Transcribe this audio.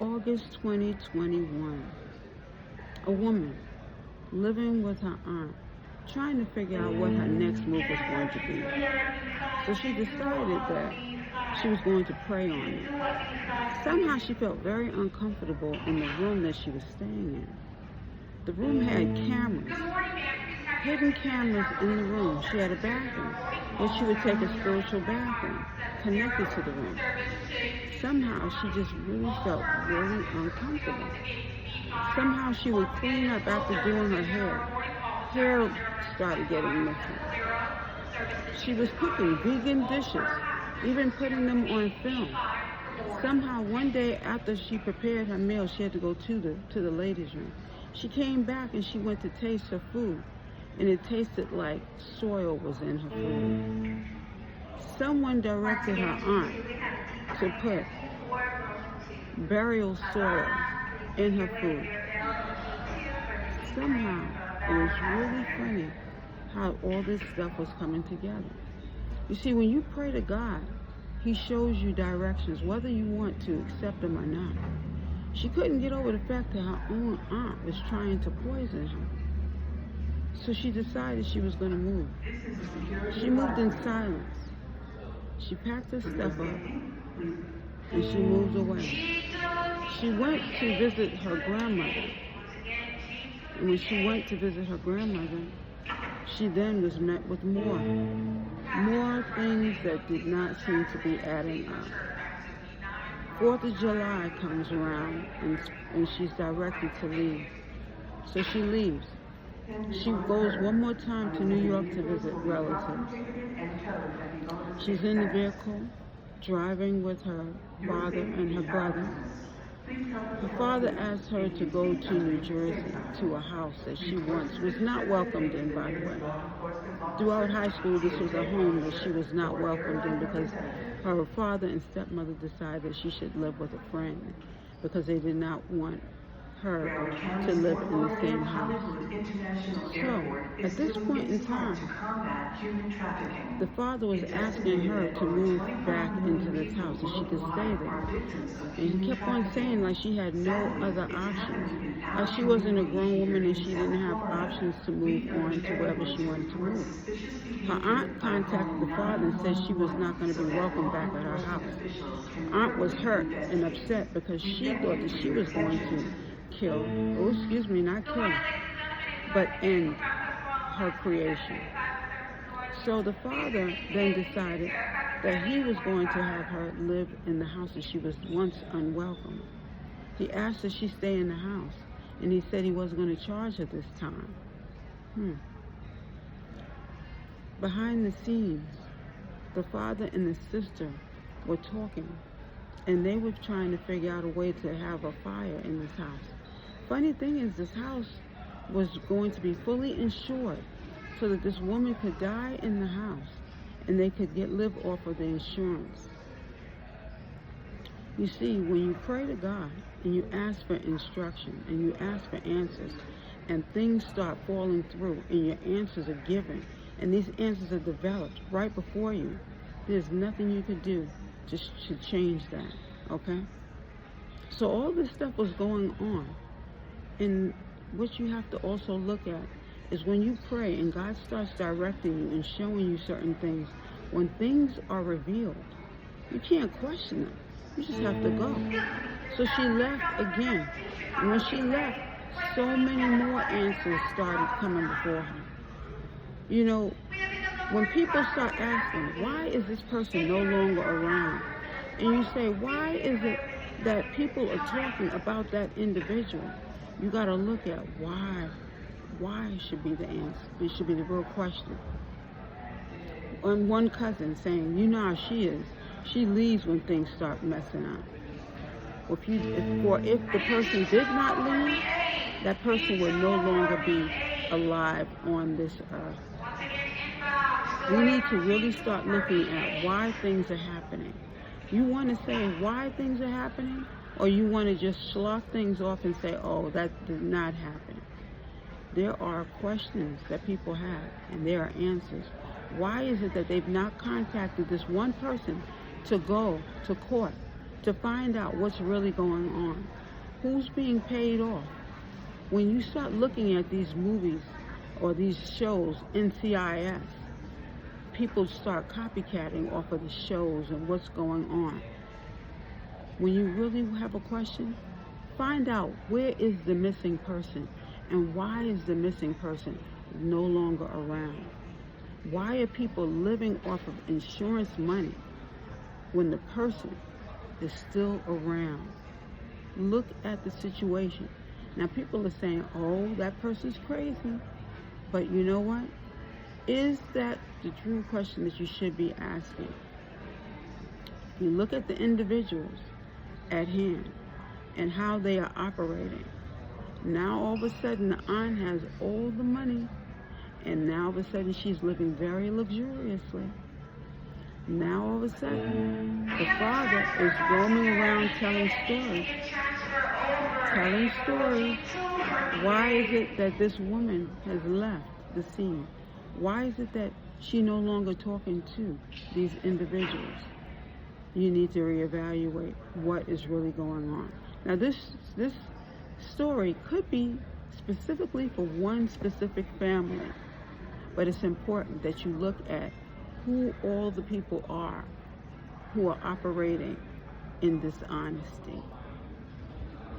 August 2021. A woman living with her aunt, trying to figure out what her next move was going to be. So she decided that she was going to pray on it. Somehow she felt very uncomfortable in the room that she was staying in. The room had cameras, hidden cameras in the room. She had a bathroom where she would take a spiritual bathroom connected to the room. Somehow she just really felt really uncomfortable. Somehow she would clean up after doing her hair. Hair started getting messy. She was cooking vegan dishes, even putting them on film. Somehow one day after she prepared her meal, she had to go to the ladies' room. She came back and she went to taste her food, and it tasted like soil was in her food. Someone directed her aunt to put burial soil in her food. Somehow, it was really funny how all this stuff was coming together. You see, when you pray to God, He shows you directions, whether you want to accept them or not. She couldn't get over the fact that her own aunt was trying to poison her. So she decided she was going to move. She moved in silence. She packed her stuff up and she moved away. She went to visit her grandmother. And when she went to visit her grandmother, she then was met with more things that did not seem to be adding up. 4th of July comes around and she's directed to leave. So she leaves. She goes one more time to New York to visit relatives. She's in the vehicle, driving with her father and her brother. Her father asked her to go to New Jersey, to a house that she once was not welcomed in, by the way. Throughout high school, this was a home that she was not welcomed in because her father and stepmother decided that she should live with a friend because they did not want her to live in the same house. So, at this point in time, the father was asking her to move back into this house so she could stay there. And he kept on saying like she had no other options. Like she wasn't a grown woman and she didn't have options to move on to wherever she wanted to move. Her aunt contacted the father and said she was not going to be welcome back at her house. Aunt was hurt and upset because she thought that she was going to but end her creation. So the father then decided that he was going to have her live in the house that she was once unwelcome. He asked that she stay in the house, and he said he wasn't going to charge her this time. Behind the scenes, the father and the sister were talking, and they were trying to figure out a way to have a fire in this house. Funny thing is, this house was going to be fully insured so that this woman could die in the house and they could live off of the insurance. You see, when you pray to God and you ask for instruction and you ask for answers and things start falling through and your answers are given and these answers are developed right before you, there's nothing you could do to change that, okay? So all this stuff was going on. And what you have to also look at is when you pray and God starts directing you and showing you certain things, when things are revealed, you can't question them. You just have to go. So she left again. And when she left, so many more answers started coming before her. You know, when people start asking, why is this person no longer around? And you say, why is it that people are talking about that individual? You got to look at why. Why should be the answer. It should be the real question. And one cousin saying, you know how she is. She leaves when things start messing up. If the person did not leave, that person would no longer be alive on this earth. We need to really start looking at why things are happening. You want to say why things are happening? Or you want to just slough things off and say, oh, that did not happen. There are questions that people have, and there are answers. Why is it that they've not contacted this one person to go to court to find out what's really going on. Who's being paid off? When you start looking at these movies or these shows, NCIS, people start copycatting off of the shows and what's going on. When you really have a question, find out where is the missing person and why is the missing person no longer around? Why are people living off of insurance money when the person is still around? Look at the situation. Now people are saying, oh, that person's crazy. But you know what? Is that the true question that you should be asking? You look at the individuals at hand and how they are operating. Now all of a sudden the aunt has all the money, and now all of a sudden she's living very luxuriously. Now all of a sudden the father is roaming around telling stories. Why is it that this woman has left the scene? Why is it that she no longer talking to these individuals? You need to reevaluate what is really going on. Now this story could be specifically for one specific family, but it's important that you look at who all the people are who are operating in dishonesty.